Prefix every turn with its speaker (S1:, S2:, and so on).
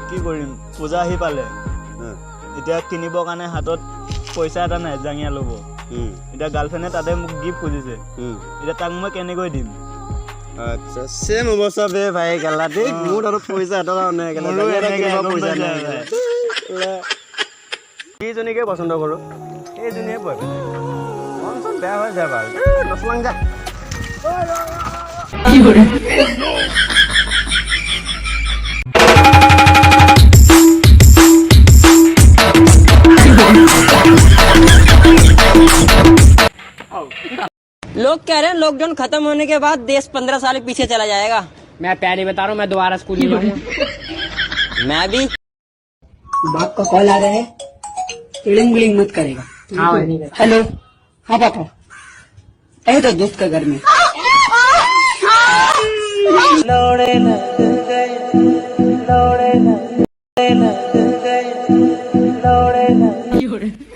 S1: কি কৰিম পূজা আহি পালে এতিয়া কিনিবৰ কাৰণে হাতত পইচা এটা নাই জাঙিয়া ল'ব এতিয়া গাৰ্লফ্ৰেণ্ডে তাতে মোক গিফ্ট খুজিছে এতিয়া তাক মই কেনেকৈ দিম
S2: আচ্ছা সেম অৱস্থা বে ভাই গালাতে মোৰ আৰু পইচা এটা নাই পইচা নাই এইজনীকে পচন্দ কৰোঁ এইজনীয়ে পয় মন চন বেয়া হৈ যায় বাৰু নচলাং যা
S3: लोग कह रहे हैं लॉकडाउन खत्म होने के बाद देश 15 साल पीछे चला जाएगा।
S4: मैं पहले बता रहा हूँ मैं दोबारा स्कूल नहीं जाऊंगा।
S3: मैं भी
S5: बाप का कॉल आ रहा है टिड़िंग बिलिंग मत करेगा।
S4: हाँ
S5: हेलो हाँ पापा अरे तो दोस्त का घर में
S3: लौड़े लग गए लौड़े लग गए लौड़े लग